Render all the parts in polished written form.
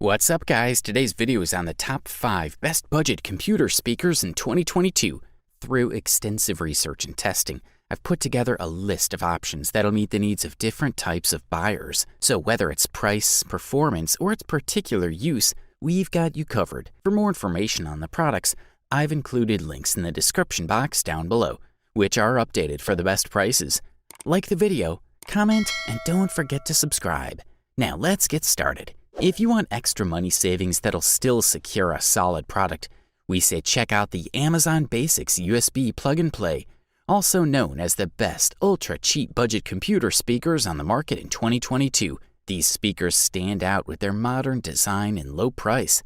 What's up, guys? Today's video is on the top 5 best budget computer speakers in 2022. Through extensive research and testing, I've put together a list of options that'll meet the needs of different types of buyers. So whether it's price, performance, or its particular use, we've got you covered. For more information on the products, I've included links in the description box down below, which are updated for the best prices. Like the video, comment, and don't forget to subscribe. Now let's get started. If you want extra money savings that'll still secure a solid product, we say check out the Amazon Basics USB plug-and-play, also known as the best ultra-cheap budget computer speakers on the market in 2022. These speakers stand out with their modern design and low price.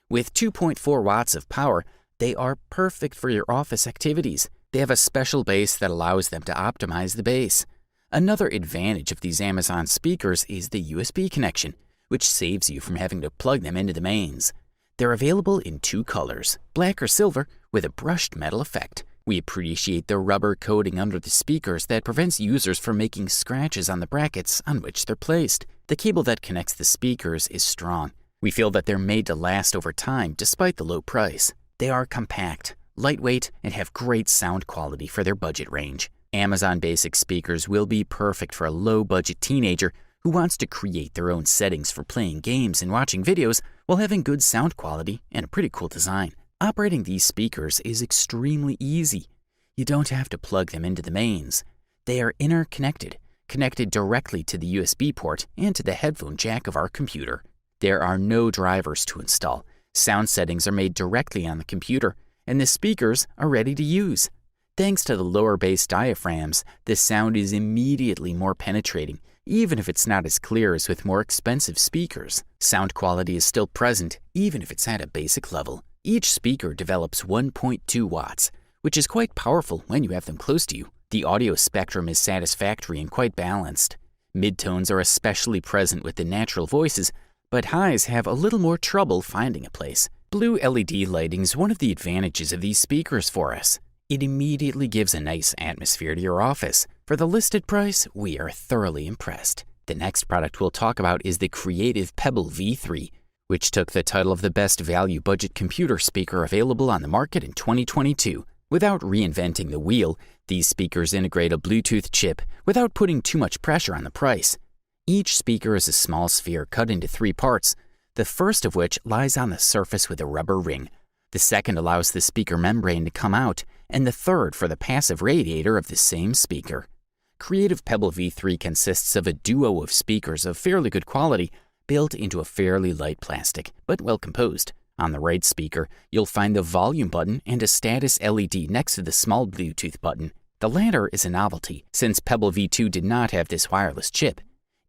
With 2.4 watts of power, they are perfect for your office activities. They have a special base that allows them to optimize the bass. Another advantage of these Amazon speakers is the USB connection, which saves you from having to plug them into the mains. They're available in 2 colors, black or silver, with a brushed metal effect. We appreciate the rubber coating under the speakers that prevents users from making scratches on the brackets on which they're placed. The cable that connects the speakers is strong. We feel that they're made to last over time despite the low price. They are compact, lightweight, and have great sound quality for their budget range. Amazon Basics speakers will be perfect for a low-budget teenager who wants to create their own settings for playing games and watching videos while having good sound quality and a pretty cool design. Operating these speakers is extremely easy. You don't have to plug them into the mains. They are interconnected, connected directly to the USB port and to the headphone jack of our computer. There are no drivers to install. Sound settings are made directly on the computer, and the speakers are ready to use. Thanks to the lower bass diaphragms, the sound is immediately more penetrating, even if it's not as clear as with more expensive speakers. Sound quality is still present, even if it's at a basic level. Each speaker develops 1.2 watts, which is quite powerful when you have them close to you. The audio spectrum is satisfactory and quite balanced. Midtones are especially present with the natural voices, but highs have a little more trouble finding a place. Blue LED lighting is one of the advantages of these speakers for us. It immediately gives a nice atmosphere to your office. For the listed price, we are thoroughly impressed. The next product we'll talk about is the Creative Pebble V3, which took the title of the best value budget computer speaker available on the market in 2022. Without reinventing the wheel, these speakers integrate a Bluetooth chip without putting too much pressure on the price. Each speaker is a small sphere cut into 3 parts, the first of which lies on the surface with a rubber ring. The second allows the speaker membrane to come out, and the third for the passive radiator of the same speaker. Creative Pebble V3 consists of a duo of speakers of fairly good quality built into a fairly light plastic, but well composed. On the right speaker, you'll find the volume button and a status LED next to the small Bluetooth button. The latter is a novelty, since Pebble V2 did not have this wireless chip.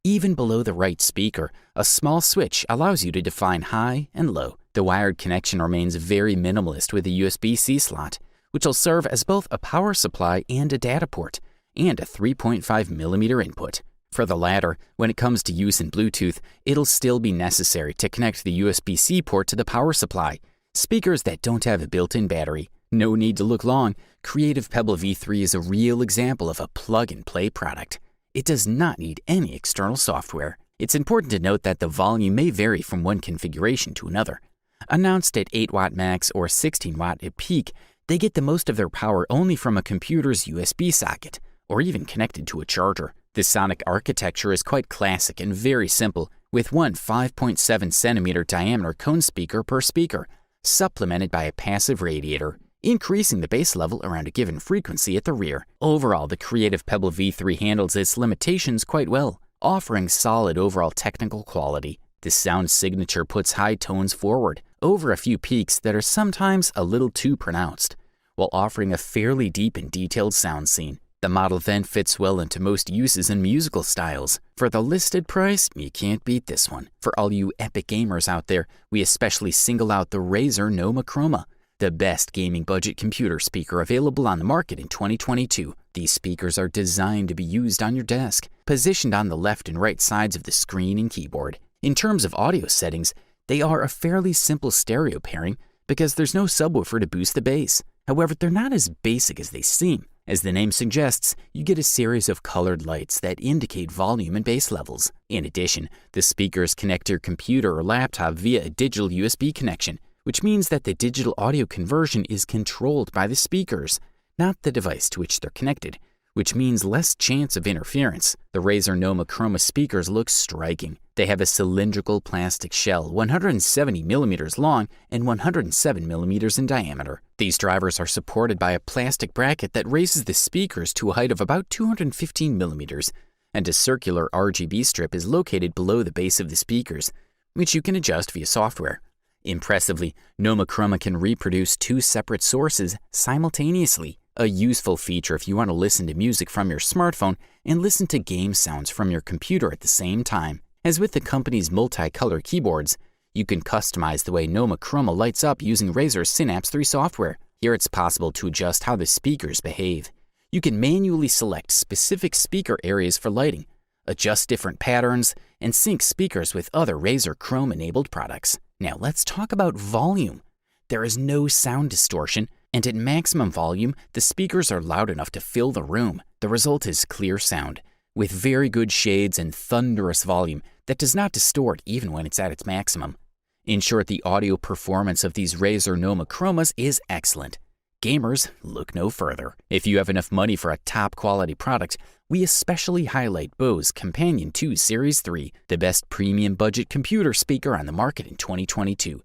Even below the right speaker, a small switch allows you to define high and low. The wired connection remains very minimalist with a USB-C slot, which will serve as both a power supply and a data port, and a 3.5mm input. For the latter, when it comes to use in Bluetooth, it'll still be necessary to connect the USB-C port to the power supply. Speakers that don't have a built-in battery. No need to look long. Creative Pebble V3 is a real example of a plug-and-play product. It does not need any external software. It's important to note that the volume may vary from one configuration to another. Announced at 8 watt max or 16 watt at peak, they get the most of their power only from a computer's USB socket, or even connected to a charger. The sonic architecture is quite classic and very simple, with one 5.7 centimeter diameter cone speaker per speaker, supplemented by a passive radiator, increasing the bass level around a given frequency at the rear. Overall, the Creative Pebble V3 handles its limitations quite well, offering solid overall technical quality. The sound signature puts high tones forward, over a few peaks that are sometimes a little too pronounced, while offering a fairly deep and detailed sound scene. The model then fits well into most uses and musical styles. For the listed price, you can't beat this one. For all you epic gamers out there, we especially single out the Razer Noma Chroma, the best gaming budget computer speaker available on the market in 2022. These speakers are designed to be used on your desk, positioned on the left and right sides of the screen and keyboard. In terms of audio settings, they are a fairly simple stereo pairing because there's no subwoofer to boost the bass. However, they're not as basic as they seem, As the name suggests, you get a series of colored lights that indicate volume and bass levels. In addition, the speakers connect your computer or laptop via a digital USB connection, which means that the digital audio conversion is controlled by the speakers, not the device to which they're connected, which means less chance of interference. The Razer Nomochroma speakers look striking. They have a cylindrical plastic shell, 170 millimeters long and 107 millimeters in diameter. These drivers are supported by a plastic bracket that raises the speakers to a height of about 215 millimeters, and a circular RGB strip is located below the base of the speakers, which you can adjust via software. Impressively, Nomochroma can reproduce 2 separate sources simultaneously, a useful feature if you want to listen to music from your smartphone and listen to game sounds from your computer at the same time. As with the company's multicolor keyboards, you can customize the way Nomochroma lights up using Razer's Synapse 3 software. Here it's possible to adjust how the speakers behave. You can manually select specific speaker areas for lighting, adjust different patterns, and sync speakers with other Razer Chrome-enabled products. Now let's talk about volume. There is no sound distortion, and at maximum volume, the speakers are loud enough to fill the room. The result is clear sound, with very good shades and thunderous volume that does not distort even when it's at its maximum. In short, the audio performance of these Razer Nomochromas is excellent. Gamers, look no further. If you have enough money for a top-quality product, we especially highlight Bose Companion 2 Series 3, the best premium budget computer speaker on the market in 2022.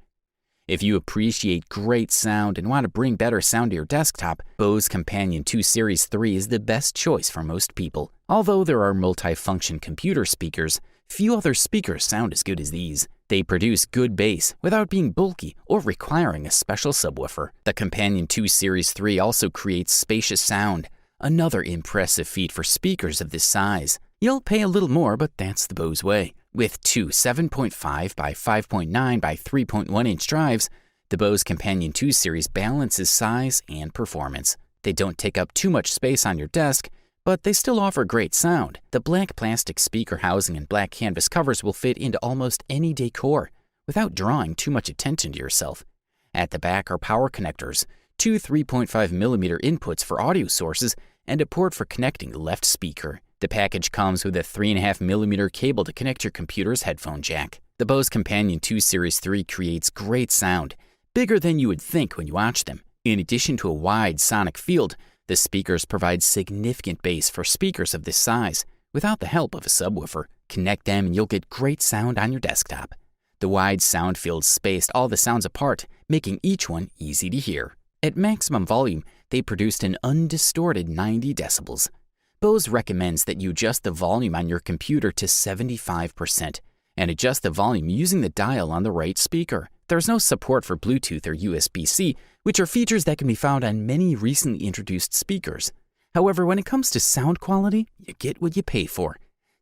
If you appreciate great sound and want to bring better sound to your desktop, Bose Companion 2 Series 3 is the best choice for most people. Although there are multi-function computer speakers, few other speakers sound as good as these. They produce good bass without being bulky or requiring a special subwoofer. The Companion 2 Series 3 also creates spacious sound, another impressive feat for speakers of this size. You'll pay a little more, but that's the Bose way. With two 7.5 by 5.9 by 3.1 inch drives, the Bose Companion 2 series balances size and performance. They don't take up too much space on your desk, but they still offer great sound. The black plastic speaker housing and black canvas covers will fit into almost any decor without drawing too much attention to yourself. At the back are power connectors, two 3.5mm inputs for audio sources, and a port for connecting the left speaker. The package comes with a 3.5mm cable to connect your computer's headphone jack. The Bose Companion 2 Series 3 creates great sound, bigger than you would think when you watch them. In addition to a wide sonic field, the speakers provide significant bass for speakers of this size without the help of a subwoofer. Connect them and you'll get great sound on your desktop. The wide sound field spaced all the sounds apart, making each one easy to hear. At maximum volume, they produced an undistorted 90 decibels. Bose recommends that you adjust the volume on your computer to 75% and adjust the volume using the dial on the right speaker. There's no support for Bluetooth or USB-C, which are features that can be found on many recently introduced speakers. However, when it comes to sound quality, you get what you pay for.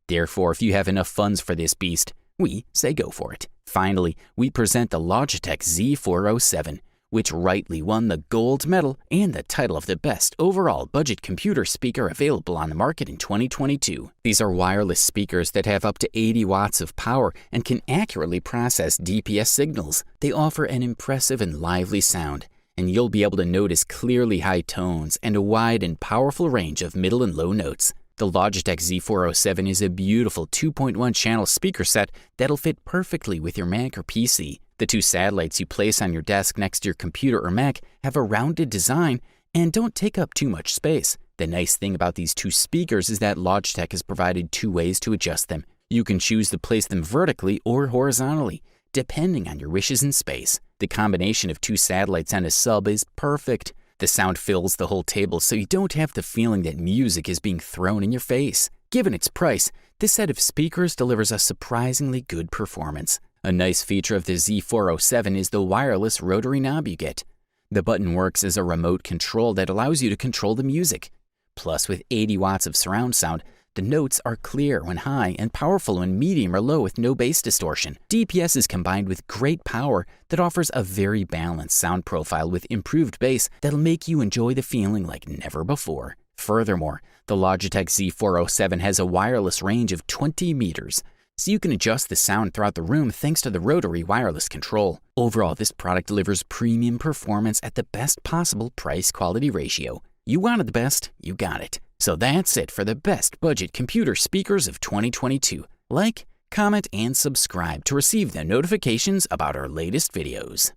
Therefore, if you have enough funds for this beast, we say go for it. Finally, we present the Logitech Z407, which rightly won the gold medal and the title of the best overall budget computer speaker available on the market in 2022. These are wireless speakers that have up to 80 watts of power and can accurately process DPS signals. They offer an impressive and lively sound, and you'll be able to notice clearly high tones and a wide and powerful range of middle and low notes. The Logitech Z407 is a beautiful 2.1 channel speaker set that'll fit perfectly with your Mac or PC. The two satellites you place on your desk next to your computer or Mac have a rounded design and don't take up too much space. The nice thing about these two speakers is that Logitech has provided two ways to adjust them. You can choose to place them vertically or horizontally, depending on your wishes and space. The combination of two satellites and a sub is perfect. The sound fills the whole table so you don't have the feeling that music is being thrown in your face. Given its price, this set of speakers delivers a surprisingly good performance. A nice feature of the Z407 is the wireless rotary knob you get. The button works as a remote control that allows you to control the music. Plus, with 80 watts of surround sound, the notes are clear when high and powerful when medium or low with no bass distortion. DPS is combined with great power that offers a very balanced sound profile with improved bass that'll make you enjoy the feeling like never before. Furthermore, the Logitech Z407 has a wireless range of 20 meters, so you can adjust the sound throughout the room thanks to the rotary wireless control. Overall, this product delivers premium performance at the best possible price-quality ratio. You wanted the best, you got it. So that's it for the best budget computer speakers of 2022. Like, comment, and subscribe to receive the notifications about our latest videos.